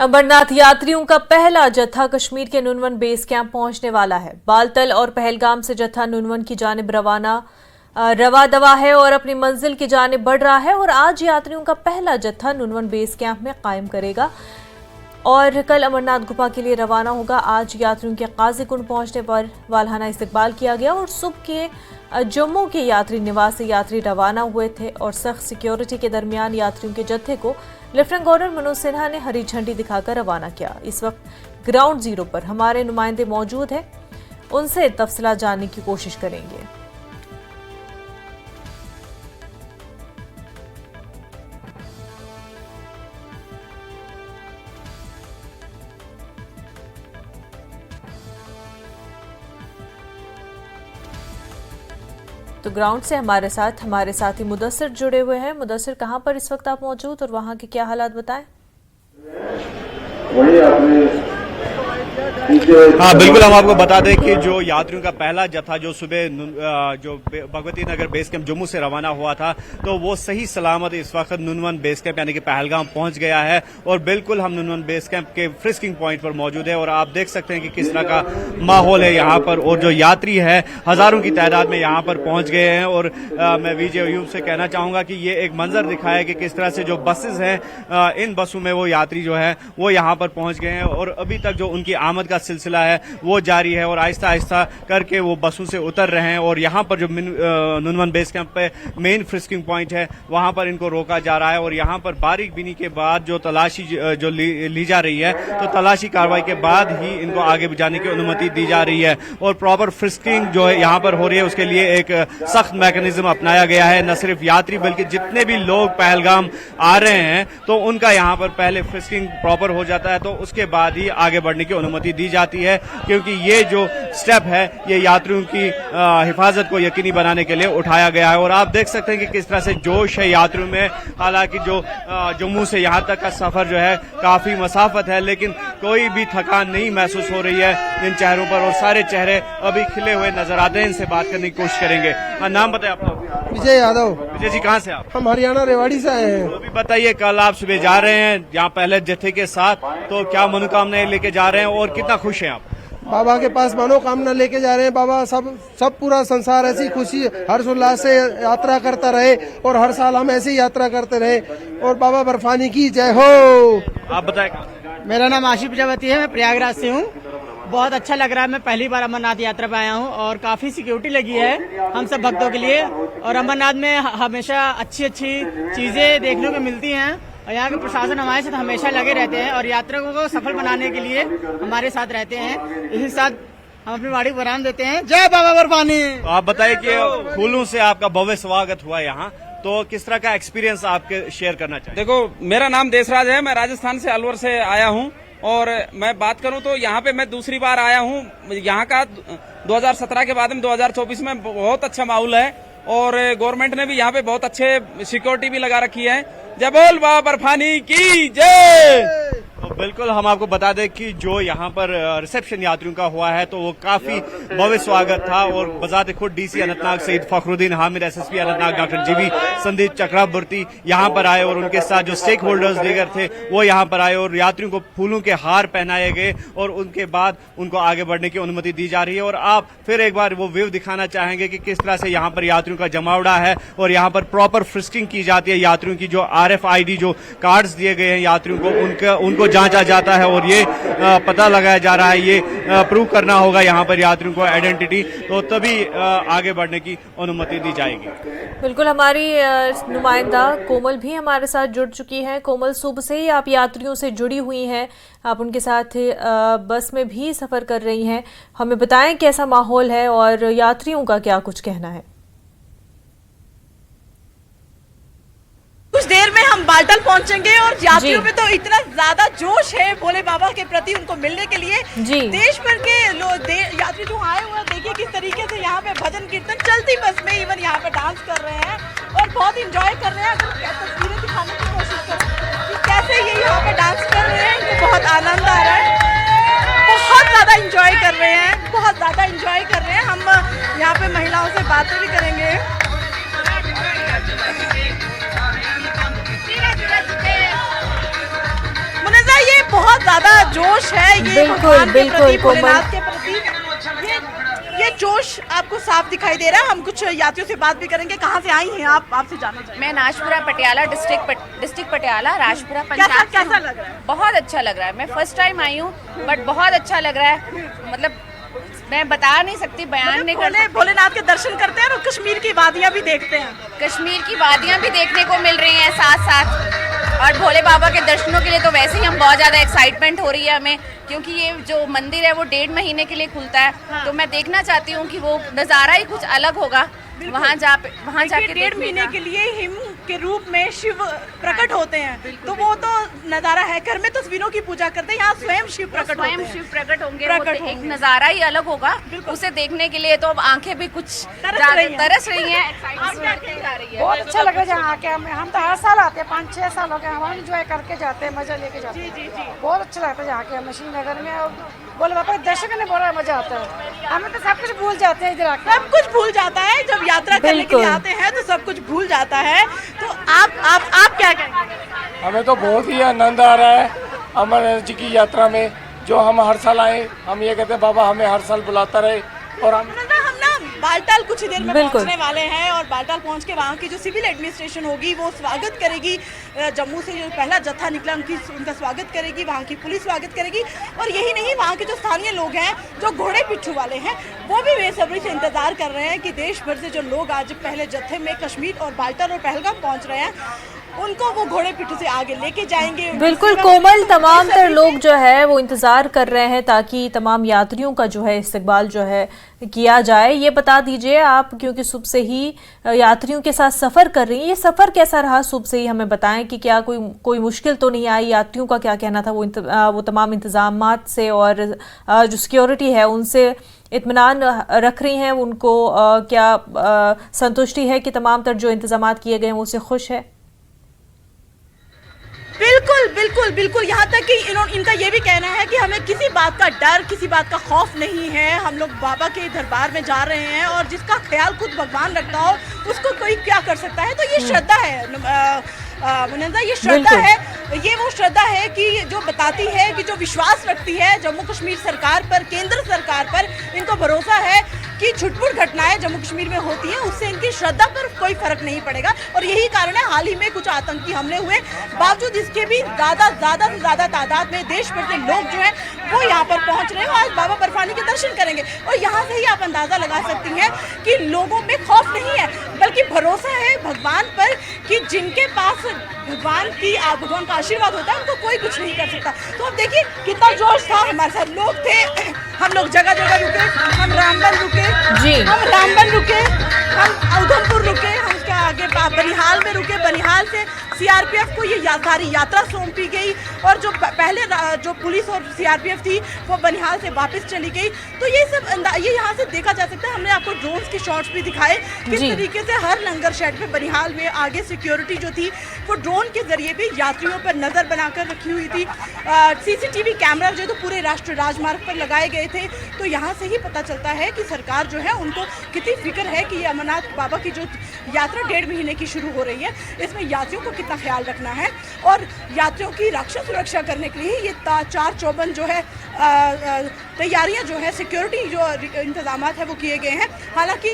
अमरनाथ यात्रियों का पहला जत्था कश्मीर के नुनवन बेस कैंप पहुंचने वाला है। बालतल और पहलगाम से जत्था नुनवन की जानिब रवा दवा है और अपनी मंजिल की जानिब बढ़ रहा है और आज यात्रियों का पहला जत्था नुनवन बेस कैंप में कायम करेगा और कल अमरनाथ गुफा के लिए रवाना होगा। आज यात्रियों के काजी कुंड पहुंचने पर वालहाना इस्तकबाल किया गया और सुबह के जम्मू के यात्री निवास से यात्री रवाना हुए थे और सख्त सिक्योरिटी के दरमियान यात्रियों के जत्थे को लेफ्टिनेंट गवर्नर मनोज सिन्हा ने हरी झंडी दिखाकर रवाना किया। इस वक्त ग्राउंड जीरो पर हमारे नुमाइंदे मौजूद हैं, उनसे तफसीलात जानने की कोशिश करेंगे। तो ग्राउंड से हमारे साथी मुदस्सिर जुड़े हुए हैं। मुदस्सिर, कहां पर इस वक्त आप मौजूद और वहां के क्या हालात बताएं? वही आपने हाँ बिल्कुल, हम आपको बता दें कि जो यात्रियों का पहला जत्था जो सुबह जो भगवती नगर बेस कैंप जम्मू से रवाना हुआ था, तो वो सही सलामत इस वक्त नुनवन बेस कैंप यानी कि पहलगाम पहुंच गया है। और बिल्कुल हम नुनवन बेस कैंप के फ्रिस्किंग पॉइंट पर मौजूद है और आप देख सकते हैं कि किस तरह का माहौल है यहाँ पर और जो यात्री है हजारों की तादाद में यहाँ पर पहुंच गए हैं। और मैं विजय अयूब से कहना चाहूंगा कि ये एक मंजर दिखाया कि किस तरह से जो बसेज हैं इन बसों में वो यात्री जो है वो यहाँ पर पहुंच गए हैं और अभी तक जो उनकी आमद का सिलसिला है वो जारी है और आहिस्ता आहिस्ता करके वो बसों से उतर रहे हैं। और यहाँ पर जो नुनवन बेस कैंप पे मेन फ्रिस्किंग पॉइंट है वहां पर इनको रोका जा रहा है और यहाँ पर बारीक बीनी के बाद जो तलाशी जो ली जा रही है, तो तलाशी कार्रवाई के बाद ही इनको आगे जाने की अनुमति दी जा रही है। और प्रॉपर फ्रिस्किंग जो है यहाँ पर हो रही है उसके लिए एक सख्त मैकेनिज्म अपनाया गया है। न सिर्फ यात्री बल्कि जितने भी लोग पहलगाम आ रहे हैं तो उनका यहाँ पर पहले फ्रिस्किंग प्रॉपर हो जाता है, तो उसके बाद ही आगे बढ़ने की अनुमति दी जाती है, क्योंकि ये जो स्टेप है ये यात्रियों की हिफाजत को यकीनी बनाने के लिए उठाया गया है। और आप देख सकते हैं कि किस तरह से जोश है यात्रियों में। हालांकि जो जम्मू से यहाँ तक का सफर जो है काफी मसाफत है, लेकिन कोई भी थकान नहीं महसूस हो रही है इन चेहरों पर और सारे चेहरे अभी खिले हुए नजर आते हैं। इनसे बात करने की कोशिश करेंगे। नाम बताए आपका? विजय यादव। विजय जी, कहाँ से आप? हम हरियाणा रेवाड़ी से आए हैं। तो भी बताइए, कल आप सुबह जा रहे हैं यहाँ पहले जत्थे के साथ, तो क्या मनोकामनाएं लेके जा रहे हैं और कितना खुश हैं आप? बाबा के पास मनोकामना लेके जा रहे हैं। बाबा सब पूरा संसार ऐसी खुशी हर्षोल्लास से यात्रा करता रहे और हर साल हम ऐसी यात्रा करते रहे और बाबा बर्फानी की जय हो। आप बताएं। मेरा नाम आशीष प्रजापति है, मैं प्रयागराज से हूँ। बहुत अच्छा लग रहा है। मैं पहली बार अमरनाथ यात्रा पे आया हूँ और काफी सिक्योरिटी लगी है हम सब भक्तों के लिए और अमरनाथ में हमेशा अच्छी चीजें देखने को मिलती हैं और यहाँ के प्रशासन हमारे साथ हमेशा लगे रहते हैं और यात्रियों को सफल बनाने के लिए हमारे साथ रहते हैं। इसी साथ हम अपनी वाड़ी बरान देते हैं। जय बाबा बर्फानी। तो आप बताइए कि फूलों से आपका भव्य स्वागत हुआ यहाँ, तो किस तरह का एक्सपीरियंस आपके शेयर करना चाहिए? देखो, मेरा नाम देशराज है, मैं राजस्थान से अलवर से आया हूँ और मैं बात करूं तो यहाँ पे मैं दूसरी बार आया हूँ। यहाँ का 2017 के बाद में 2024 में बहुत अच्छा माहौल है और गवर्नमेंट ने भी यहाँ पे बहुत अच्छे सिक्योरिटी भी लगा रखी है। जय बोल बाबा बर्फानी की जय। तो बिल्कुल हम आपको बता दें कि जो यहाँ पर रिसेप्शन यात्रियों का हुआ है तो वो काफी भव्य स्वागत था और बजाते खुद DC Anantnag Syed Fakhruddin Hamid, SSP Anantnag doctor G V Sandeep चक्रवर्ती यहाँ पर आए और उनके साथ जो स्टेक होल्डर्स दीगर थे वो यहाँ पर आए और यात्रियों को फूलों के हार पहनाए गए और उनके बाद उनको आगे बढ़ने की अनुमति दी जा रही है। और आप फिर एक बार वो व्यू दिखाना चाहेंगे कि किस तरह से यहाँ पर यात्रियों का जमावड़ा है और यहाँ पर प्रॉपर फ्रिस्किंग की जाती है। यात्रियों की जो RFID जो कार्ड्स दिए गए हैं यात्रियों को उनको जांचा जाता है और ये पता लगाया जा रहा है, ये प्रूव करना होगा यहाँ पर यात्रियों को आइडेंटिटी, तो तभी आगे बढ़ने की अनुमति दी जाएगी। बिल्कुल, हमारी नुमाइंदा कोमल भी हमारे साथ जुड़ चुकी है। कोमल, सुबह से ही आप यात्रियों से जुड़ी हुई हैं, आप उनके साथ बस में भी सफर कर रही हैं। हमें बताएं कैसा माहौल है और यात्रियों का क्या कुछ कहना है? कुछ देर में हम बालतल पहुंचेंगे और यात्रियों में तो इतना ज्यादा जोश है भोले बाबा के प्रति उनको मिलने के लिए। देश भर के यात्री जो आए हुए हैं, देखिए किस तरीके से यहाँ पे भजन कीर्तन चलती बस में इवन यहाँ पे डांस कर रहे हैं और बहुत इंजॉय कर रहे हैं। अगर तस्वीरें दिखाने की कोशिश करें कि कैसे ये यहाँ पे डांस कर रहे हैं, इनको बहुत आनंद आ रहा है, बहुत ज्यादा इंजॉय कर रहे हैं, बहुत ज्यादा इंजॉय कर रहे हैं। हम यहाँ पे महिलाओं से बातें भी करेंगे। मुनज़्ज़ा, ये बहुत ज्यादा जोश है ये बिल्कुल, भगवान के बिल्कुल, प्रति, कोमल। भोलेनाथ के प्रति। ये जोश आपको साफ दिखाई दे रहा है। हम कुछ यात्रियों से बात भी करेंगे। कहाँ से आई हैं आप, आपसे जानना चाहेंगे। मैं नाजपुरा पटियाला डिस्ट्रिक्ट पटियाला राजपुरा पंजाब से कैसा हूँ। लग रहा है? बहुत अच्छा लग रहा है। मैं फर्स्ट टाइम आई हूँ बट बहुत अच्छा लग रहा है। मतलब मैं बता नहीं सकती, बयान नहीं कर सकती। भोलेनाथ के दर्शन करते हैं और कश्मीर की वादियां भी देखते हैं। कश्मीर की वादियाँ भी देखने को मिल रही हैं साथ साथ, और भोले बाबा के दर्शनों के लिए तो वैसे ही हम बहुत ज़्यादा एक्साइटमेंट हो रही है हमें, क्योंकि ये जो मंदिर है वो 1.5 महीने के लिए खुलता है। तो मैं देखना चाहती हूँ कि वो नज़ारा ही कुछ अलग होगा वहाँ जाके 1.5 महीने के लिए हिम के रूप में शिव प्रकट होते हैं, तो वो तो नजारा है। घर में तस्वीरों की पूजा करते हैं, यहाँ स्वयं शिव प्रकट होते हैं। शिव प्रकट होंगे, प्रकट वो तो एक होंगे। नज़ारा ही अलग होगा। उसे देखने के लिए तो अब आंखें भी कुछ तरस रही हैं। बहुत अच्छा लग रहा है जहाँ आके। हम तो हर साल आते हैं, 5-6 साल हो गए। हम इंजॉय करके जाते हैं, मजा लेके जाते हैं। जी। बहुत अच्छा लगता है जहाँ के मशीनगर में। और बोले बाबा दर्शक ने बड़ा मजा आता है। हमें तो सब कुछ भूल जाते हैं इधर आके। सब कुछ भूल जाता है जब यात्रा करने के लिए आते हैं, तो सब कुछ भूल जाता है। तो आप क्या कहेंगे? हमें तो बहुत ही आनंद आ रहा है अमरनाथ जी की यात्रा में, जो हम हर साल आए। हम ये कहते हैं बाबा हमें हर साल बुलाता रहे। और हम ना बालटाल कुछ ही देर में बिल्कुल। पहुंचने वाले हैं, और बालटाल पहुंच के वहाँ की जो सिविल एडमिनिस्ट्रेशन होगी वो स्वागत करेगी। जम्मू से जो पहला जत्था निकला उनका स्वागत करेगी, वहाँ की पुलिस स्वागत करेगी। और यही नहीं, वहाँ के जो स्थानीय लोग हैं, जो घोड़े पिट्ठू वाले हैं, वो भी बेसब्री से इंतजार कर रहे हैं कि देश भर से जो लोग आज पहले जत्थे में कश्मीर और बालटाल और पहलगाम पहुँच रहे हैं, उनको वो घोड़े पिट्ठू से आगे लेके जाएंगे। बिल्कुल कोमल, तमाम तर लोग जो है वो इंतजार कर रहे हैं ताकि तमाम यात्रियों का जो है इस्तकबाल जो है किया जाए। ये बता दीजिए आप, क्योंकि सुबह से ही यात्रियों के साथ सफर कर रही हैं, ये सफर कैसा रहा सुबह से ही हमें बताएं कि क्या कोई मुश्किल तो नहीं आई? यात्रियों का क्या कहना था वो तमाम इंतजामात से और जो सिक्योरिटी है उनसे इत्मीनान रख रही हैं? उनको क्या संतुष्टि है कि तमाम तर जो इंतजामात किए गए हैं वो उससे खुश है? बिल्कुल। यहाँ तक कि इनका ये भी कहना है कि हमें किसी बात का डर, किसी बात का खौफ नहीं है। हम लोग बाबा के दरबार में जा रहे हैं, और जिसका ख्याल खुद भगवान रखता हो उसको कोई क्या कर सकता है। तो ये श्रद्धा है मुनंजा, ये श्रद्धा है। ये वो श्रद्धा है कि जो बताती है कि जो विश्वास रखती है जम्मू कश्मीर सरकार पर, केंद्र सरकार पर। इनको भरोसा है कि छुटपुट घटनाएं जम्मू कश्मीर में होती हैं, उससे इनकी श्रद्धा पर कोई फर्क नहीं पड़ेगा। और यही कारण है हाल ही में कुछ आतंकी हमले हुए, बावजूद इसके भी ज्यादा से ज्यादा तादाद में देश भर के लोग जो हैं वो यहाँ पर पहुँच रहे हैं, आज बाबा बर्फानी के दर्शन करेंगे। और यहाँ से ही आप अंदाजा लगा सकती हैं कि लोगों में खौफ नहीं है, बल्कि भरोसा है भगवान पर कि जिनके पास भगवान का आशीर्वाद होता है उनको कोई कुछ नहीं कर सकता। तो अब देखिए कितना जोश था। हमारे साथ लोग थे, हम लोग जगह जगह रुके, हम रामबन रुके जी, हम रामबन रुके, हम उधमपुर रुके, हम उसके आगे बनिहाल में रुके। बनिहाल से सीआरपीएफ को ये सारी यात्रा सौंपी गई, और जो पहले जो पुलिस और सीआरपीएफ थी वो बनिहाल से वापस चली गई। तो ये सब ये यहाँ से देखा जा सकता है। हमने आपको ड्रोन्स के शॉट्स भी दिखाए किस तरीके से हर लंगर शेड पे बनिहाल में आगे सिक्योरिटी जो थी वो ड्रोन के जरिए भी यात्रियों पर नजर बनाकर रखी हुई थी। सीसीटीवी कैमरा जो तो पूरे राष्ट्रीय राजमार्ग पर लगाए गए थे। तो यहाँ से ही पता चलता है कि सरकार जो है उनको कितनी फिक्र है कि ये अमरनाथ बाबा की जो यात्रा 1.5 महीने की शुरू हो रही है, इसमें यात्रियों को कितना ख्याल रखना है, और यात्रियों की रक्षा सुरक्षा करने के लिए ये 4 चौबंद जो है तैयारियां जो है, सिक्योरिटी जो इंतजाम है वो किए गए हैं। हालांकि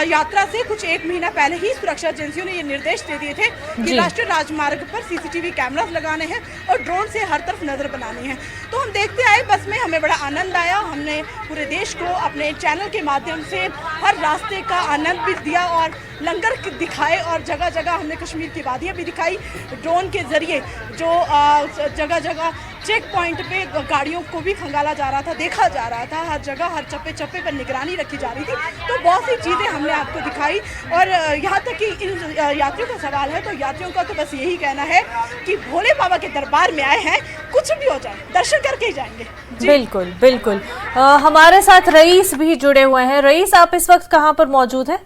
यात्रा से कुछ 1 महीना पहले ही सुरक्षा एजेंसियों ने ये निर्देश दे दिए थे कि राष्ट्रीय राजमार्ग पर सीसीटीवी कैमरास लगाने हैं और ड्रोन से हर तरफ नजर बनानी है। तो हम देखते आए, बस में हमें बड़ा आनंद आया। हमने पूरे देश को अपने चैनल के माध्यम से हर रास्ते का आनंद भी दिया और लंगर दिखाए, और जगह जगह हमने कश्मीर की वादियाँ भी दिखाई ड्रोन के जरिए। जो जगह जगह चेक पॉइंट पे गाड़ियों को भी खंगाला जा रहा था, देखा जा रहा था, हर जगह हर चप्पे पर निगरानी रखी जा रही थी। तो बहुत सी चीज़ें हमने आपको दिखाई। और यहाँ तक कि इन यात्रियों का सवाल है, तो यात्रियों का तो बस यही कहना है कि भोले बाबा के दरबार में आए हैं, कुछ भी हो जाए दर्शन करके ही जाएंगे। बिल्कुल। हमारे साथ रईस भी जुड़े हुए हैं। रईस, आप इस वक्त कहाँ पर मौजूद है?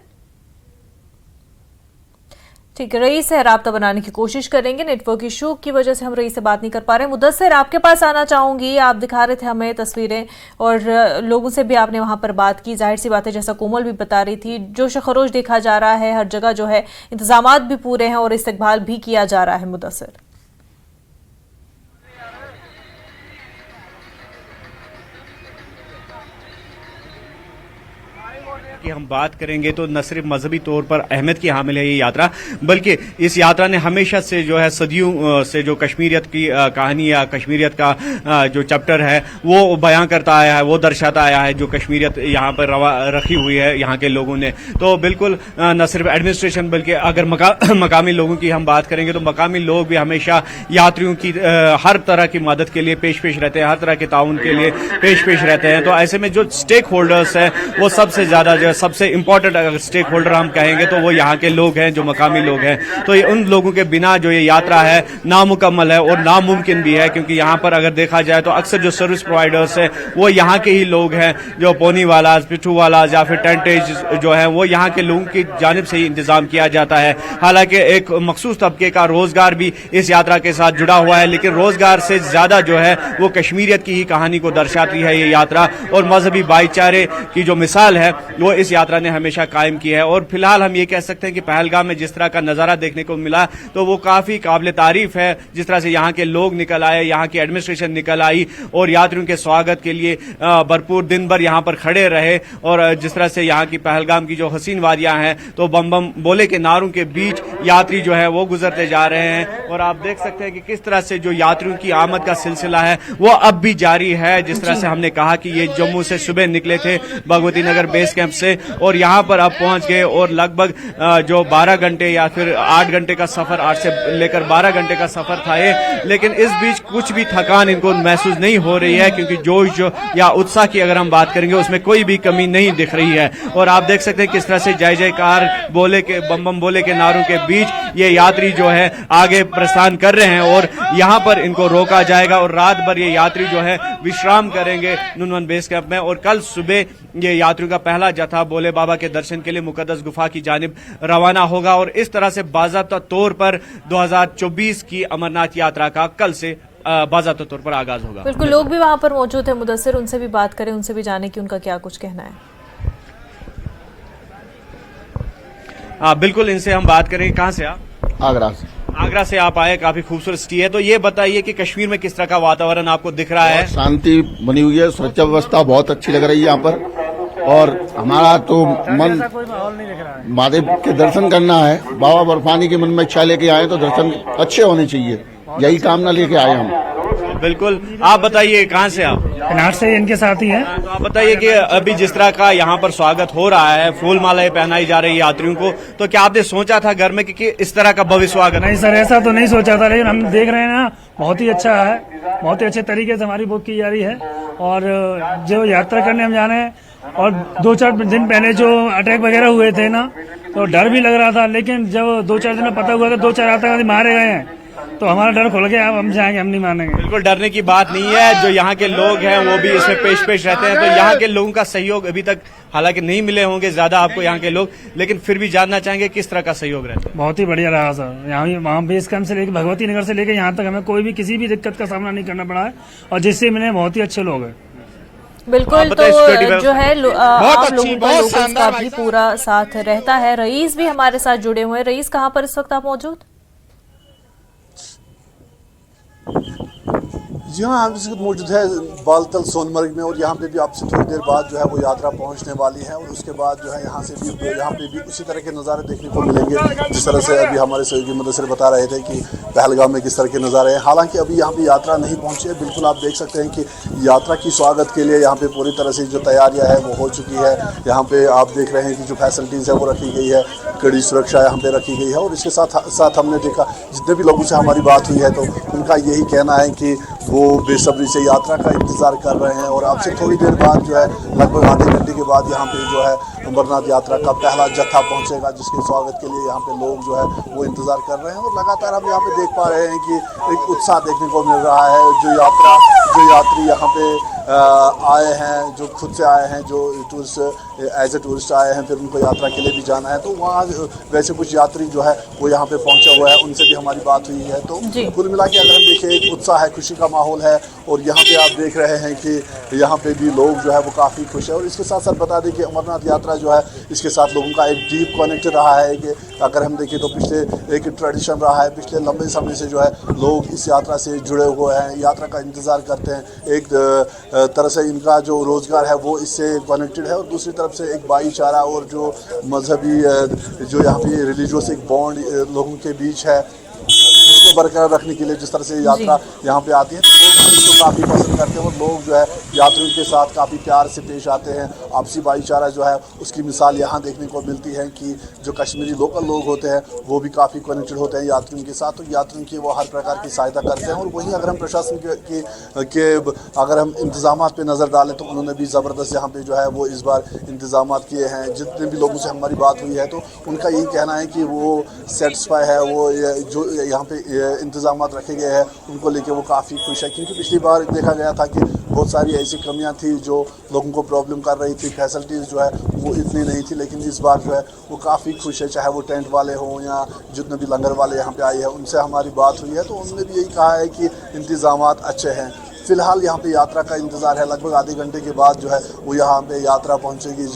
ठीक है, रईस से राब्ता बनाने की कोशिश करेंगे, नेटवर्क इशू की वजह से हम रईस से बात नहीं कर पा रहे। मुदस्सिर, आपके पास आना चाहूंगी। आप दिखा रहे थे हमें तस्वीरें और लोगों से भी आपने वहां पर बात की। जाहिर सी बात है, जैसा कोमल भी बता रही थी, जोश खरोश देखा जा रहा है, हर जगह जो है इंतजामात भी पूरे हैं और इस्तकबाल भी किया जा रहा है। मुदस्सिर, की हम बात करेंगे तो न सिर्फ मजहबी तौर पर अहमियत की हामिल है ये यात्रा, बल्कि इस यात्रा ने हमेशा से जो है सदियों से जो कश्मीरियत की कहानी या कश्मीरियत का जो चैप्टर है वो बयां करता आया है, वो दर्शाता आया है जो कश्मीरियत यहाँ पर रखी हुई है यहाँ के लोगों ने। तो बिल्कुल न सिर्फ एडमिनिस्ट्रेशन बल्कि अगर मकामी लोगों की हम बात करेंगे तो मकामी लोग भी हमेशा यात्रियों की हर तरह की मदद के लिए पेश रहते हैं, हर तरह के ताउन के लिए पेश रहते हैं। तो ऐसे में जो स्टेक होल्डर्स हैं वो सबसे ज्यादा जो सबसे इंपॉर्टेंट अगर स्टेक होल्डर हम कहेंगे तो वो यहाँ के लोग हैं, जो मकामी लोग हैं। तो ये उन लोगों के बिना जो ये यात्रा है नामुकम्मल है और नामुमकिन भी है, क्योंकि यहाँ पर अगर देखा जाए तो अक्सर जो सर्विस प्रोवाइडर्स हैं वो यहाँ के ही लोग हैं, जो पोनी वाला, पिट्ठू वाला या फिर टेंटेज जो है वो यहाँ के लोगों की जानिब से ही इंतजाम किया जाता है। हालांकि एक मखसूस तबके का रोजगार भी इस यात्रा के साथ जुड़ा हुआ है, लेकिन रोजगार से ज्यादा जो है वो कश्मीरियत की ही कहानी को दर्शाती है ये यात्रा, और मजहबी भाईचारे की जो मिसाल है वो इस यात्रा ने हमेशा कायम की है। और फिलहाल हम ये कह सकते हैं कि पहलगाम में जिस तरह का नजारा देखने को मिला तो वो काफी काबिल तारीफ है, जिस तरह से यहाँ के लोग निकल आए, यहाँ की एडमिनिस्ट्रेशन निकल आई और यात्रियों के स्वागत के लिए भरपूर दिन भर यहाँ पर खड़े रहे। और जिस तरह से यहाँ की पहलगाम की जो हसीन वादियां हैं तो बम बम बोले के नारों के बीच यात्री जो है वो गुजरते जा रहे हैं। और आप देख सकते हैं कि किस तरह से जो यात्रियों की आमद का सिलसिला है वो अब भी जारी है। जिस तरह से हमने कहा कि ये जम्मू से सुबह निकले थे भगवती नगर बेस कैंप से और यहाँ पर अब पहुंच गए, और लगभग जो 12 घंटे या फिर 8 घंटे का सफर, 8 से लेकर 12 घंटे का सफर था ये, लेकिन इस बीच कुछ भी थकान इनको महसूस नहीं हो रही है, क्योंकि जोश या उत्साह की अगर हम बात करेंगे उसमें कोई भी कमी नहीं दिख रही है। और आप देख सकते हैं किस तरह से जय जयकार बोले के बम बम बोले के नारों के बीच ये यात्री जो है आगे प्रस्थान कर रहे हैं, और यहाँ पर इनको रोका जाएगा और रात भर ये यात्री जो है विश्राम करेंगे नुनवन बेस कैंप में। और कल सुबह ये यात्रियों का पहला जत्था भोले बाबा के दर्शन के लिए मुकद्दस गुफा की जानिब रवाना होगा, और इस तरह से बाज़ाब्ता तौर पर 2024 की अमरनाथ यात्रा का कल से बाज़ाब्ता तौर पर आगाज होगा। बिल्कुल, लोग भी वहां पर मौजूद है मुदस्सिर, उनसे भी बात करें, उनसे भी जाने की उनका क्या कुछ कहना है। बिल्कुल, इनसे हम बात करेंगे। कहाँ से आप? आगरा से आप आए, काफी खूबसूरत सिटी है। तो ये बताइए कि कश्मीर में किस तरह का वातावरण आपको दिख रहा है? शांति बनी हुई है, सुरक्षा व्यवस्था बहुत अच्छी लग रही है यहाँ पर, और हमारा तो मन महादेव के दर्शन करना है। बाबा बर्फानी के मन में इच्छा लेके आए तो दर्शन अच्छे होने चाहिए, यही कामना लेके आए हम। बिल्कुल, आप बताइए कहाँ से आप? कनाट से इनके साथ ही है। तो आप बताइए कि अभी जिस तरह का यहाँ पर स्वागत हो रहा है, फूल मालाएं पहनाई जा रही है यात्रियों को, तो क्या आपने सोचा था घर में कि इस तरह का भव्य स्वागत? नहीं सर, ऐसा तो नहीं सोचा था, लेकिन हम देख रहे हैं ना, बहुत ही अच्छा है, बहुत ही अच्छे तरीके से हमारी बुक की जा रही है। और जो यात्रा करने हम जा रहे हैं, और 2-4 दिन पहले जो अटैक वगैरह हुए थे ना, तो डर भी लग रहा था, लेकिन जब 2-4 दिन में पता हुआ कि 2-4 आतंकवादी मारे गए हैं तो हमारा डर खुल गया। अब हम जाएंगे, हम नहीं मानेंगे। बिल्कुल डरने की बात नहीं है, जो यहाँ के लोग हैं वो भी इसमें पेश रहते हैं। तो यहाँ के लोगों का सहयोग अभी तक हालांकि नहीं मिले होंगे ज्यादा आपको यहाँ के लोग, लेकिन फिर भी जानना चाहेंगे किस तरह का सहयोग रहता है? बहुत ही बढ़िया रहा सर, यहाँ वहाँ बेस कैंप से लेकर भगवती नगर से लेकर यहाँ तक हमें कोई भी किसी भी दिक्कत का सामना नहीं करना पड़ा है, और जिससे मिले बहुत ही अच्छे लोग हैं। बिल्कुल, तो जो है आप लोगों का लोकल्स का भी पूरा साथ रहता है। रईस भी हमारे साथ जुड़े हुए हैं। रईस, कहाँ पर इस वक्त आप मौजूद? जी हाँ, हम इस वक्त मौजूद है बालतल सोनमर्ग में, और यहाँ पे भी आपसे थोड़ी देर बाद जो है वो यात्रा पहुँचने वाली है, और उसके बाद जो है यहाँ पे भी उसी तरह के नज़ारे देखने को मिलेंगे जिस तरह से अभी हमारे सहयोगी मुदस्सिर बता रहे थे कि पहलगाम में किस तरह के नज़ारे हैं। हालांकि अभी यहाँ पे यात्रा नहीं पहुँची है, बिल्कुल आप देख सकते हैं कि यात्रा की स्वागत के लिए यहाँ पे पूरी तरह से जो तैयारियाँ है वो हो चुकी है। यहाँ पे आप देख रहे हैं कि जो फैसिलिटीज़ है वो रखी गई है, कड़ी सुरक्षा यहाँ पे रखी गई है, और इसके साथ हमने देखा जितने भी लोगों से हमारी बात हुई है तो उनका यही कहना है कि वो बेसब्री से यात्रा का इंतज़ार कर रहे हैं। और आपसे थोड़ी देर बाद जो है लगभग आधे घंटे के बाद यहाँ पे जो है अमरनाथ यात्रा का पहला जत्था पहुँचेगा, जिसके स्वागत के लिए यहाँ पे लोग जो है वो इंतज़ार कर रहे हैं। और लगातार हम यहाँ पे देख पा रहे हैं कि एक उत्साह देखने को मिल रहा है। जो यात्री यहाँ पे आए हैं, जो खुद से आए हैं, जो टूरिस्ट एज ए टूरिस्ट आए हैं, फिर उनको यात्रा के लिए भी जाना है, तो वहाँ वैसे कुछ यात्री जो है वो यहाँ पे पहुँचा हुआ है, उनसे भी हमारी बात हुई है। तो कुल मिला के अगर हम देखें एक उत्साह है, खुशी का माहौल है, और यहाँ पे आप देख रहे हैं कि यहाँ पे भी लोग जो है वो काफ़ी खुश है। और इसके साथ साथ बता दें कि अमरनाथ यात्रा जो है इसके साथ लोगों का एक डीप कनेक्ट रहा है कि अगर हम देखें तो पिछले एक ट्रेडिशन रहा है, पिछले लंबे समय से जो है लोग इस यात्रा से जुड़े हुए हैं, यात्रा का इंतज़ार करते हैं। एक तरह से इनका जो रोज़गार है वो इससे कनेक्टेड है, और दूसरी तरफ से एक भाईचारा और जो मजहबी जो यहाँ पे रिलीजियस एक बॉन्ड लोगों के बीच है उसको बरकरार रखने के लिए जिस तरह से यात्रा यहाँ पे आती है, तो लोग इसको काफ़ी पसंद करते हैं और लोग जो है यात्रियों के साथ काफ़ी प्यार से पेश आते हैं। आपसी भाईचारा जो है उसकी मिसाल यहाँ देखने को मिलती है कि जो कश्मीरी लोकल लोग होते हैं वो भी काफ़ी कनेक्टेड होते हैं यात्रियों के साथ, तो यात्रियों की वो हर प्रकार की सहायता करते हैं। और वहीं अगर हम प्रशासन के अगर हम इंतजाम पे नज़र डालें तो उन्होंने भी ज़बरदस्त यहाँ पे जो है वो इस बार इंतजाम किए हैं। जितने भी लोगों से हमारी बात हुई है तो उनका यही कहना है कि वो सेटिस्फाई है, वो जो यहाँ पे इंतजाम रखे गए हैं उनको लेके वो काफ़ी खुश है, क्योंकि पिछली बार देखा गया था कि बहुत सारी ऐसी कमियां थी जो लोगों को प्रॉब्लम कर रही थी, फैसिलिटीज़ जो है वो इतनी नहीं थी, लेकिन इस बार जो है वो काफ़ी खुश है। चाहे वो टेंट वाले हों या जितने भी लंगर वाले यहाँ पे आए हैं उनसे हमारी बात हुई है तो उन्होंने भी यही कहा है कि इंतज़ामात अच्छे हैं। फिलहाल यहाँ पे यात्रा का इंतज़ार है, लगभग आधे घंटे के बाद जो है वो यहाँ पे यात्रा पहुँचेगी,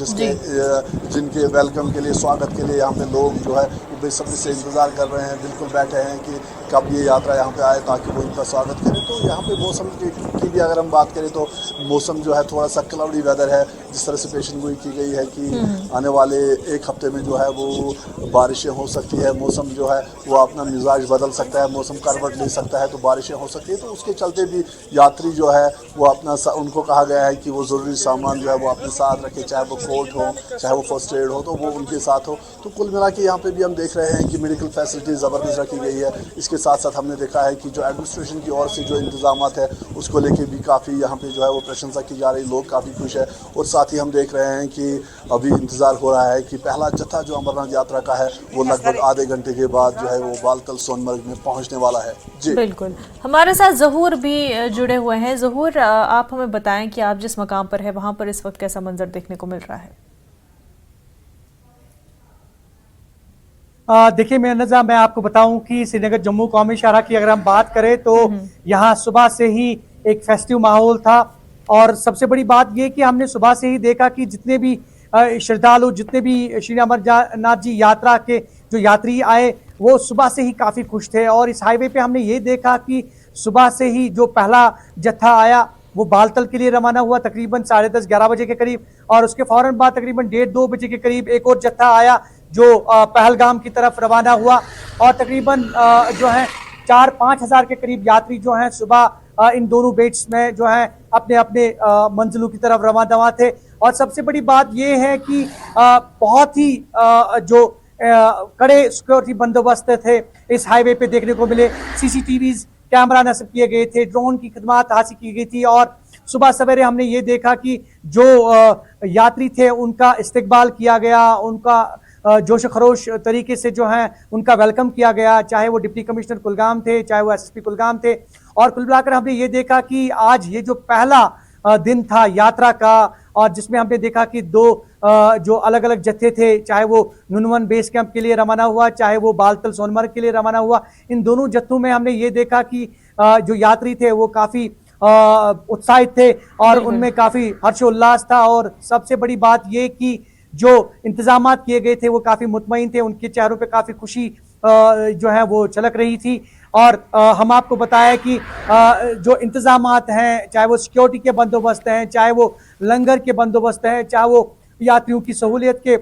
जिनके वेलकम के लिए, स्वागत के लिए यहाँ पे लोग जो है वो बेसब्री से इंतज़ार कर रहे हैं, बिल्कुल बैठे हैं कि कब ये यात्रा यहाँ पे आए ताकि वो इनका स्वागत करें। तो यहाँ पे मौसम की भी अगर हम बात करें तो मौसम जो है थोड़ा सा क्लाउडी वेदर है, जिस तरह से पेशन गोई की गई है कि आने वाले एक हफ्ते में जो है वो बारिशें हो सकती है, मौसम जो है वो अपना मिजाज बदल सकता है, मौसम करवट ले सकता है, तो बारिशें हो सकती है। तो उसके चलते भी यात्री जो है वो अपना उनको कहा गया है कि वो ज़रूरी सामान जो है वो अपने साथ रखे, चाहे वो कोट हो, चाहे वो फर्स्ट एड हो, तो वो उनके साथ हो। तो कुल मिला के यहाँ पे भी हम देख रहे हैं कि मेडिकल फैसिलिटी ज़बरदस्त रखी गई है। इसके साथ साथ हमने देखा है कि जो एडमिनिस्ट्रेशन की ओर से जो इंतजामात है उसको लेके भी काफ़ी यहाँ पे जो है वो प्रशंसा की जा रही, लोग काफ़ी खुश है। और साथ ही हम देख रहे हैं कि अभी इंतज़ार हो रहा है कि पहला जत्था जो अमरनाथ यात्रा का है वो लगभग आधे घंटे के बाद जो है वो बालतल सोनमर्ग में पहुँचने वाला है। जी बिल्कुल, हमारे साथ ज़हूर भी जुड़े हुए हैं। ज़हूर, आप हमें बताएं कि आप जिस मकाम पर है वहाँ पर इस वक्त कैसा मंजर देखने को मिल रहा है? देखिए मैं आपको बताऊं कि श्रीनगर जम्मू कौमी शाहराह की अगर हम बात करें तो यहाँ सुबह से ही एक फेस्टिव माहौल था। और सबसे बड़ी बात ये कि हमने सुबह से ही देखा कि जितने भी श्रद्धालु, जितने भी श्री अमरनाथ जी यात्रा के जो यात्री आए वो सुबह से ही काफ़ी खुश थे। और इस हाईवे पे हमने ये देखा कि सुबह से ही जो पहला जत्था आया वो बालतल के लिए रवाना हुआ तकरीबन 10:30-11 बजे के करीब, और उसके फौरन बाद तकरीबन 1:30-2 बजे के करीब एक और जत्था आया जो पहलगाम की तरफ रवाना हुआ। और तकरीबन जो है 4-5 हज़ार के करीब यात्री जो हैं सुबह इन दोनों बेट्स में जो हैं अपने अपने मंजिलों की तरफ रवाना थे। और सबसे बड़ी बात ये है कि बहुत ही जो कड़े सिक्योरिटी बंदोबस्त थे इस हाईवे पे देखने को मिले। CCTVs कैमरा नस्ब किए गए थे, ड्रोन की खिदमत हासिल की गई थी। और सुबह सवेरे हमने ये देखा कि जो यात्री थे उनका इस्तकबाल किया गया, उनका जोश खरोश तरीके से जो है उनका वेलकम किया गया, चाहे वो डिप्टी कमिश्नर कुलगाम थे, चाहे वो SSP कुलगाम थे। और कुल मिलाकर हमने ये देखा कि आज ये जो पहला दिन था यात्रा का, और जिसमें हमने देखा कि दो जो अलग अलग जत्थे थे, चाहे वो नुनवन बेस कैंप के लिए रवाना हुआ, चाहे वो बालतल सोनमर्ग के लिए रवाना हुआ, इन दोनों जत्थों में हमने ये देखा कि जो यात्री थे वो काफ़ी उत्साहित थे और उनमें काफ़ी हर्षोल्लास था। और सबसे बड़ी बात ये कि जो इंतजामात किए गए थे वो काफ़ी मुतमईन थे, उनके चेहरों पे काफ़ी खुशी जो है वो झलक रही थी। और हम आपको बताया कि जो इंतजामात हैं, चाहे वो सिक्योरिटी के बंदोबस्त हैं, चाहे वो लंगर के बंदोबस्त हैं, चाहे वो यात्रियों की सहूलियत के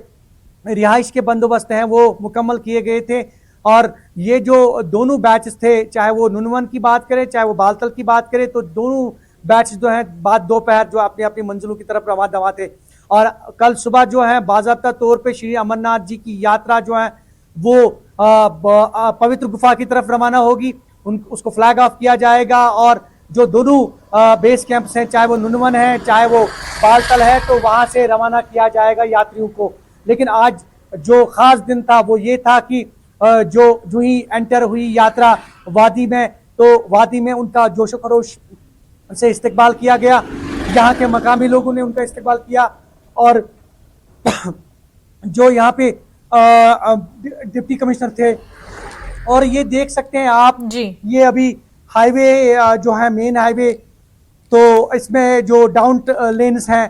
रिहाइश के बंदोबस्त हैं, वो मुकम्मल किए गए थे। और ये जो दोनों बैचेस थे, चाहे वो नुनवन की बात करें चाहे वो बालतल की बात करें, तो दोनों बैच जो हैं बाद दोपहर जो अपनी अपनी मंजिलों की तरफ रवाना थे। और कल सुबह जो है बाज़ाब्ता तौर पे श्री अमरनाथ जी की यात्रा जो है वो पवित्र गुफा की तरफ रवाना होगी, उसको फ्लैग ऑफ किया जाएगा। और जो दोनों बेस कैंप्स हैं, चाहे वो नुनवन है चाहे वो बालतल है, तो वहाँ से रवाना किया जाएगा यात्रियों को। लेकिन आज जो ख़ास दिन था वो ये था कि जो ही एंटर हुई यात्रा वादी में, तो वादी में उनका जोशो खरोश से इस्तकबाल किया गया, यहाँ के मकामी लोगों ने उनका इस्तकबाल किया। और जो यहाँ पे डिप्टी कमिश्नर थे, और ये देख सकते हैं आप जी, ये अभी हाईवे जो है मेन हाईवे, तो इसमें जो डाउन लेन्स हैं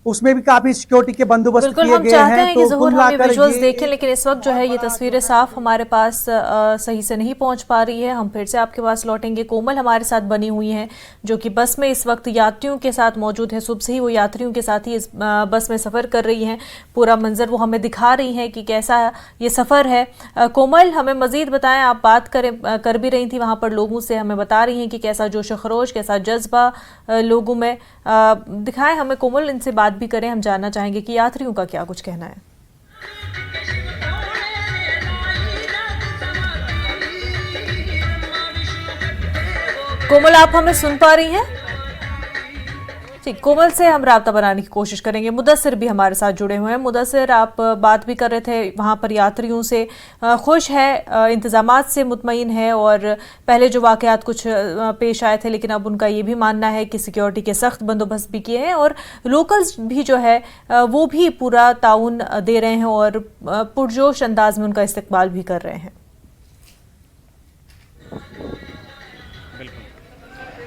उसमें भी काफी सिक्योरिटी के बंदोबस्त बिल्कुल, किए हम गए चाहते हैं हैं। कि तो ज़हूर कुल हम ये मिलाकर विजुअल्स ये देखें, लेकिन इस वक्त जो है ये तस्वीरें साफ हमारे पास सही से नहीं पहुंच पा रही है। हम फिर से आपके पास लौटेंगे। कोमल हमारे साथ बनी हुई हैं, जो कि बस में इस वक्त यात्रियों के साथ मौजूद है। सुबह से ही वो यात्रियों के साथ ही इस बस में सफ़र कर रही हैं। पूरा मंजर वो हमें दिखा रही हैं कि कैसा ये सफ़र है। कोमल, हमें मज़ीद बताएं, आप बात कर भी रही थी वहाँ पर लोगों से, हमें बता रही हैं कि कैसा जोश खरोश, कैसा जज्बा लोगों में। दिखाएं हमें कोमल, इनसे बात भी करें। हम जानना चाहेंगे कि यात्रियों का क्या कुछ कहना है। कोमल, आप हमें सुन पा रही हैं? ठीक, कोमल से हम राब्ता बनाने की कोशिश करेंगे। मुदस्सिर भी हमारे साथ जुड़े हुए हैं। मुदस्सिर, आप बात भी कर रहे थे वहाँ पर यात्रियों से, खुश है, इंतज़ामात से मुतमईन है, और पहले जो वाक़यात कुछ पेश आए थे, लेकिन अब उनका ये भी मानना है कि सिक्योरिटी के सख्त बंदोबस्त भी किए हैं और लोकल्स भी जो है वो भी पूरा ताउन दे रहे हैं और पुरजोश अंदाज में उनका इस्तकबाल भी कर रहे हैं।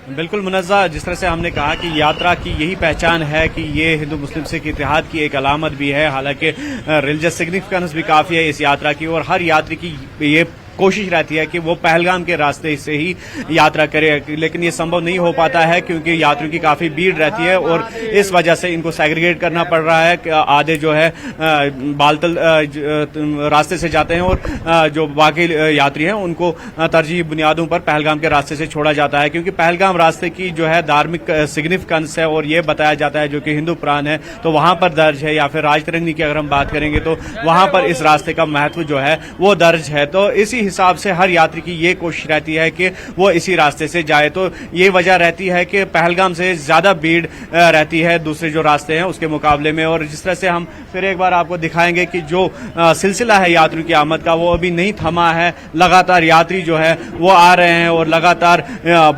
बिल्कुल मुनज़्ज़ा, जिस तरह से हमने कहा कि यात्रा की यही पहचान है कि ये हिंदू मुस्लिम सिख इत्तेहाद की एक अलामत भी है। हालांकि रिलीजियस सिग्निफिकेंस भी काफ़ी है इस यात्रा की, और हर यात्री की ये कोशिश रहती है कि वो पहलगाम के रास्ते से ही यात्रा करे, लेकिन ये संभव नहीं हो पाता है क्योंकि यात्रियों की काफ़ी भीड़ रहती है और इस वजह से इनको सेग्रीगेट करना पड़ रहा है कि आधे जो है बालतल रास्ते से जाते हैं और जो बाकी यात्री हैं उनको तरजीही बुनियादों पर पहलगाम के रास्ते से छोड़ा जाता है, क्योंकि पहलगाम रास्ते की जो है धार्मिक सिग्निफिकेंस है और ये बताया जाता है जो कि हिंदू पुराण है तो वहाँ पर दर्ज है, या फिर राजतरंगी की अगर हम बात करेंगे तो वहाँ पर इस रास्ते का महत्व जो है वो दर्ज है। तो इसी हिसाब से हर यात्री की ये कोशिश रहती है कि वो इसी रास्ते से जाए। तो ये वजह रहती है कि पहलगाम से ज्यादा भीड़ रहती है दूसरे जो रास्ते हैं उसके मुकाबले में। और जिस तरह से हम फिर एक बार आपको दिखाएंगे कि जो सिलसिला है यात्रियों की आमद का वो अभी नहीं थमा है। लगातार यात्री जो है वो आ रहे हैं और लगातार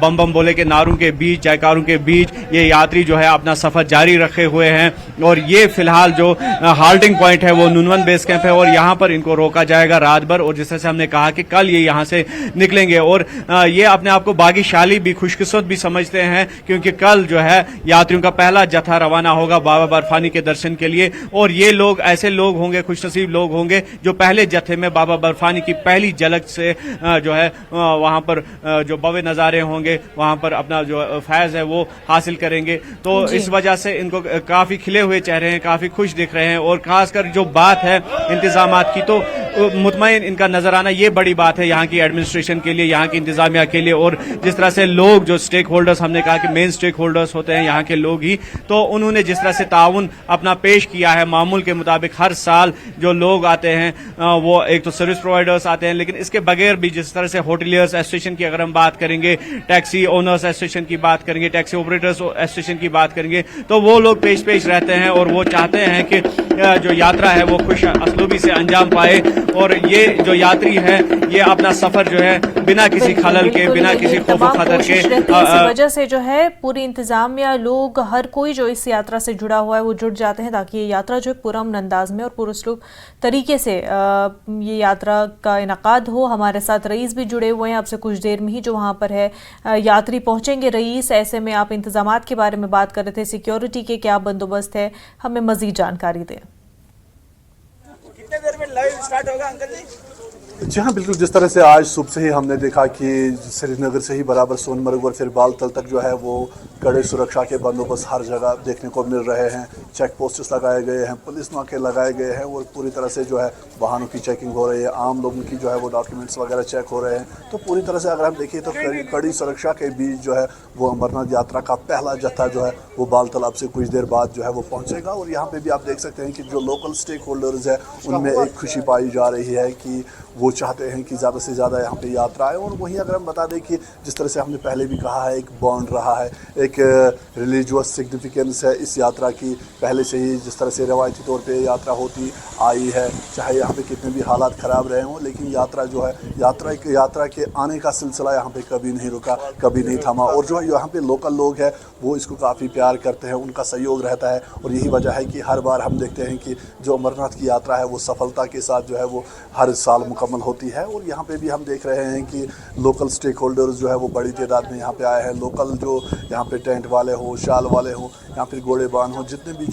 बम बम बोले के नारों के बीच, जयकारों के बीच ये यात्री जो है अपना सफर जारी रखे हुए हैं। और ये फिलहाल जो हाल्टिंग पॉइंट है वो नुनवन बेस कैंप है और यहाँ पर इनको रोका जाएगा रात भर। और जिस तरह से हमने कहा कि कल ये यहाँ से निकलेंगे और ये अपने आप को भाग्यशाली भी, खुशकिस्मत भी समझते हैं क्योंकि कल जो है यात्रियों का पहला जत्था रवाना होगा बाबा बर्फानी के दर्शन के लिए। और ये लोग ऐसे लोग होंगे, खुशनसीब लोग होंगे जो पहले जत्थे में बाबा बर्फानी की पहली झलक से जो है वहां पर जो भव्य नज़ारे होंगे वहां पर अपना जो फैज़ है वो हासिल करेंगे। तो इस वजह से इनको काफी खिले हुए चेहरे हैं, काफी खुश दिख रहे हैं। और खासकर जो बात है इंतजामात की, तो मुतमईन इनका नजर आना ये बड़ी बात है यहाँ की एडमिनिस्ट्रेशन के लिए, यहाँ की इंतजामिया के लिए। और जिस तरह से लोग जो स्टेक होल्डर्स, हमने कहा कि मेन स्टेक होल्डर्स होते हैं यहाँ के लोग ही, तो उन्होंने जिस तरह से ताउन अपना पेश किया है मामूल के मुताबिक। हर साल जो लोग आते हैं वो एक तो सर्विस प्रोवाइडर्स आते हैं, लेकिन इसके बगैर भी जिस तरह से होटलियर्स एसोसिएशन की अगर हम बात करेंगे, टैक्सी ओनर्स एसोसिएशन की बात करेंगे, टैक्सी ऑपरेटर्स एसोसिएशन की बात करेंगे, तो वो लोग पेश रहते हैं और वो चाहते हैं कि जो यात्रा है वो खुश असलूबी से अंजाम पाए और ये जो यात्री है ये अपना सफर जो है बिना किसी खलल के, बिना किसी खौफ खतर के, इस वजह से जो है पूरी इंतजामिया, लोग, हर कोई जो इस यात्रा से जुड़ा हुआ है वो जुड़ जाते हैं ताकि ये यात्रा जो है पुरअमन अंदाज में और पुरअसलूब तरीके से ये यात्रा का इनकाद हो। हमारे साथ रईस भी जुड़े हुए हैं, अब से कुछ देर में ही जो वहाँ पर है यात्री पहुँचेंगे। रईस, ऐसे में आप इंतजामात के बारे में बात कर रहे थे, सिक्योरिटी के क्या बंदोबस्त है, हमें मजीद जानकारी दें। कितने देर में लाइव स्टार्ट होगा अंकल जी? जी हाँ, बिल्कुल। जिस तरह से आज सुबह से ही हमने देखा कि श्रीनगर से ही बराबर सोनमर्ग और फिर बालतल तक जो है वो कड़े सुरक्षा के बंदोबस्त हर जगह देखने को मिल रहे हैं। चेक पोस्ट्स लगाए गए हैं, पुलिस नाके लगाए गए हैं और पूरी तरह से जो है वाहनों की चेकिंग हो रही है, आम लोगों की जो है वो डॉक्यूमेंट्स वगैरह चेक हो रहे हैं। तो पूरी तरह से अगर हम देखिए तो कड़ी सुरक्षा के बीच जो है वो अमरनाथ यात्रा का पहला जत्था जो है वो बालतल अब से कुछ देर बाद जो है वो पहुँचेगा। और यहाँ पर भी आप देख सकते हैं कि जो लोकल स्टेक होल्डर्स है उनमें एक खुशी पाई जा रही है कि वो चाहते हैं कि ज़्यादा से ज़्यादा यहाँ पे यात्रा आए। और वहीं अगर हम बता दें कि जिस तरह से हमने पहले भी कहा है, एक बॉन्ड रहा है, एक रिलीजियस सिग्निफिकेंस है इस यात्रा की। पहले से ही जिस तरह से रवायती तौर पे यात्रा होती आई है, चाहे यहाँ पे कितने भी हालात ख़राब रहे हों, लेकिन यात्रा जो है यात्रा के आने का सिलसिला यहाँ पे कभी नहीं रुका, कभी नहीं थमा। और जो यहाँ पे लोकल लोग हैं वो इसको काफ़ी प्यार प्यार करते हैं, उनका सहयोग रहता है। और यही वजह है कि हर बार हम देखते हैं कि जो अमरनाथ की यात्रा है वो सफलता के साथ जो है वो हर साल मुकम्मल होती है। और यहाँ पे भी हम देख रहे हैं कि लोकल स्टेक होल्डर्स जो है वो बड़ी तादाद में यहाँ पे आए हैं। लोकल जो यहाँ पे टेंट वाले हो, शाल वाले हो या फिर घोड़ेबान हो, जितने भी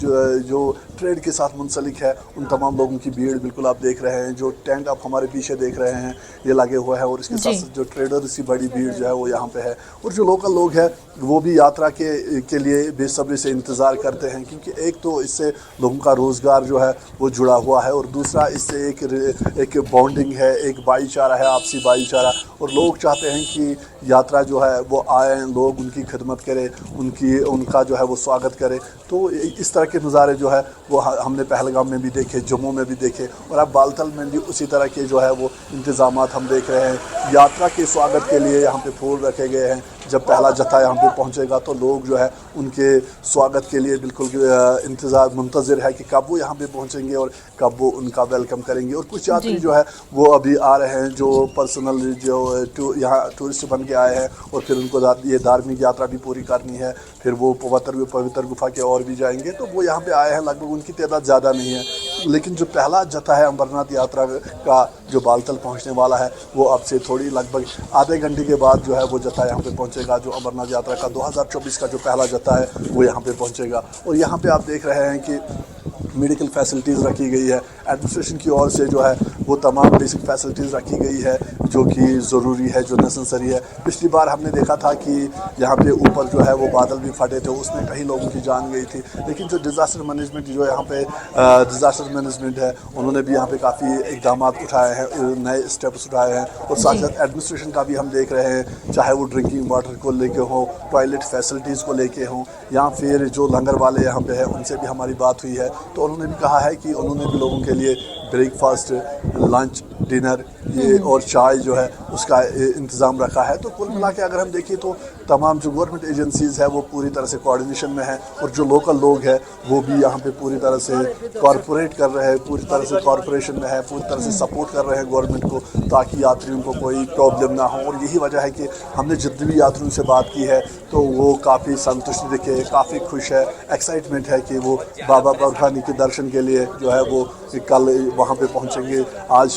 जो ट्रेड के साथ मुंसलिक है, उन तमाम लोगों की भीड़ बिल्कुल आप देख रहे हैं। जो टेंट आप हमारे पीछे देख रहे हैं ये लगे हुए हैं, और इसके साथ साथ जो ट्रेडर्स की बड़ी भीड़ जो है वो यहाँ पे है। और जो लोकल लोग हैं वो भी यात्रा के लिए बेसब्री से इंतज़ार करते हैं, क्योंकि एक तो इससे लोगों का रोज़गार जो है वो जुड़ा हुआ है, और दूसरा इससे एक बॉन्डिंग है, एक भाईचारा है, आपसी भाईचारा। और लोग चाहते हैं कि यात्रा जो है वो आए, लोग उनकी खिदमत करें, उनका जो है वो स्वागत करें। तो इस तरह के नज़ारे जो है वो हमने पहलगाम में भी देखे, जम्मू में भी देखे, और अब बालतल में भी उसी तरह के जो है वो इंतज़ामात हम देख रहे हैं। यात्रा के स्वागत के लिए यहाँ पे फूल रखे गए हैं। जब पहला जत्था यहाँ पे पहुँचेगा तो लोग जो है उनके स्वागत के लिए बिल्कुल मुंतज़िर है कि कब वो यहाँ पे पहुँचेंगे और कब वो उनका वेलकम करेंगे। और कुछ यात्री जो है वो अभी आ रहे हैं, जो पर्सनल जो यहाँ टूरिस्ट बन के आए हैं, और फिर उनको ये धार्मिक यात्रा भी पूरी करनी है, फिर वो पवित्र गुफा के और भी जाएंगे। तो वो यहाँ पे आए हैं, लगभग उनकी तादाद ज़्यादा नहीं है। लेकिन जो पहला जत्था है अमरनाथ यात्रा का जो बालतल पहुँचने वाला है वो अब से थोड़ी लगभग आधे घंटे के बाद जो है वो जत्था यहाँ पे पहुँचेगा। जो अमरनाथ यात्रा का 2024 का जो पहला जत्था है वो यहाँ पे पहुँचेगा। और यहाँ पे आप देख रहे हैं कि मेडिकल फैसिलिटीज़ रखी गई है, एडमिनिस्ट्रेशन की ओर से जो है वो तमाम बेसिक फैसिलिटीज़ रखी गई है जो कि ज़रूरी है, जो नेसेसरी है। पिछली बार हमने देखा था कि यहाँ पे ऊपर जो है वो बादल भी फटे थे, उसमें कई लोगों की जान गई थी। लेकिन जो डिज़ास्टर मैनेजमेंट जो यहाँ पे डिज़ास्टर मैनेजमेंट है, उन्होंने भी यहाँ पे काफ़ी इक़दाम उठाए हैं, नए स्टेप्स उठाए हैं। और साथ साथ एडमिनिस्ट्रेशन का भी हम देख रहे हैं, चाहे वो ड्रिंकिंग वाटर को लेके हो, टॉयलेट फैसिलिटीज़ को लेके हों, या फिर जो लंगर वाले यहाँ पे हैं उनसे भी हमारी बात हुई है। तो उन्होंने भी कहा है कि उन्होंने भी लोगों के लिए ब्रेकफास्ट, लंच, डिनर ये और चाय जो है उसका इंतज़ाम रखा है। तो कुल मिला के अगर हम देखें तो तमाम जो गवर्नमेंट एजेंसीज़ है वो पूरी तरह से कोऑर्डिनेशन में है, और जो लोकल लोग हैं वो भी यहाँ पे पूरी तरह से कॉरपोरेट कर रहे हैं, पूरी तरह से कॉरपोरेशन में है, पूरी तरह से सपोर्ट कर रहे हैं गवर्नमेंट को, ताकि यात्रियों को कोई प्रॉब्लम ना हो। और यही वजह है कि हमने जितने भी यात्रियों से बात की है तो वो काफ़ी संतुष्टि दिखे, काफ़ी खुश है, एक्साइटमेंट है कि वो बाबा बर्फानी के दर्शन के लिए जो है वो कल वहाँ पे पहुँचेंगे। आज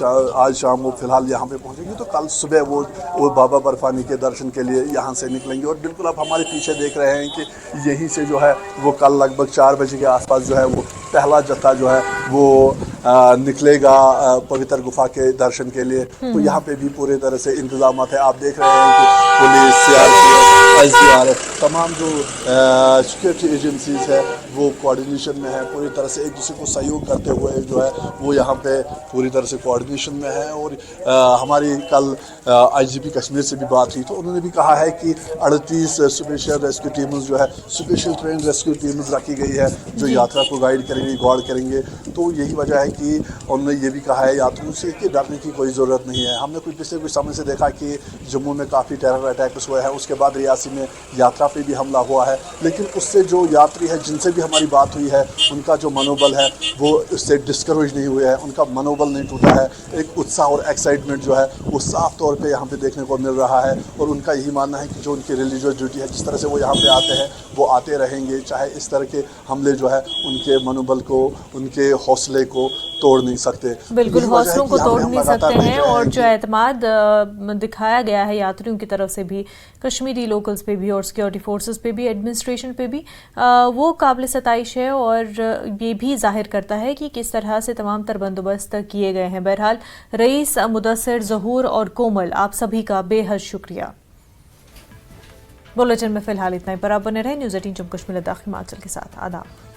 शाम वो फ़िलहाल यहाँ पे पहुँचेंगे, तो कल सुबह वो बाबा बर्फानी के दर्शन के लिए यहाँ से निकलेंगे। और बिल्कुल आप हमारे पीछे देख रहे हैं कि यहीं से जो है वो कल लगभग 4 बजे के आसपास जो है वो पहला जत्था जो है वो निकलेगा पवित्र गुफा के दर्शन के लिए। तो यहाँ पे भी पूरे तरह से इंतजाम है। आप देख रहे हैं कि पुलिस, CRPF, SDRF, तमाम जो सिक्योरिटी एजेंसीज है वो कोऑर्डिनेशन में है, पूरी तरह से एक दूसरे को सहयोग करते हुए जो है वो यहाँ पे पूरी तरह से कोऑर्डिनेशन में है। और हमारी कल IGP कश्मीर से भी बात हुई, तो उन्होंने भी कहा है कि 38 स्पेशल रेस्क्यू टीम्स जो है, स्पेशल ट्रेन रेस्क्यू टीम्स रखी गई है जो यात्रा को गाइड करेंगे, गॉड करेंगे। तो यही वजह है कि उन्होंने ये भी कहा है यात्रियों से कि डरने की कोई ज़रूरत नहीं है। हमने पिछले कुछ समय से देखा कि जम्मू में काफ़ी टेरर अटैक्स हुए हैं, उसके बाद रियासी में यात्रा पे भी हमला हुआ है, लेकिन उससे जो यात्री है जिनसे भी हमारी बात हुई है उनका जो मनोबल है वो उससे डिस्करेज नहीं हुए हैं, उनका मनोबल नहीं टूटा है। एक उत्साह और एक्साइटमेंट जो है वो साफ तौर पे यहाँ पे देखने को मिल रहा है। और उनका यही मानना है कि जो उनकी रिलीजियस ड्यूटी है, जिस तरह से वो यहाँ पे आते हैं वो आते रहेंगे, चाहे इस तरह के हमले जो है उनके मनोबल को, उनके हौसले को तोड़ नहीं सकते। बिल्कुल, हौसलों को तोड़ नहीं सकते हैं। और जो एतमाद दिखाया गया है यात्रियों की तरफ से भी, कश्मीरी लोकल्स पे भी और सिक्योरिटी फोर्सेस पे भी, एडमिनिस्ट्रेशन पे भी, वो काबिल सताइश है। और ये भी जाहिर करता है कि किस तरह से तमाम तर बंदोबस्त किए गए हैं। बहरहाल रईस, मुदस्सिर, ज़हूर और कोमल, आप सभी का बेहद शुक्रिया। बुलेटिन में फिलहाल इतना ही, पर आप बने रहे न्यूज़ 18 जम्मू कश्मीर लद्दाख हिमाचल के साथ। आदाब।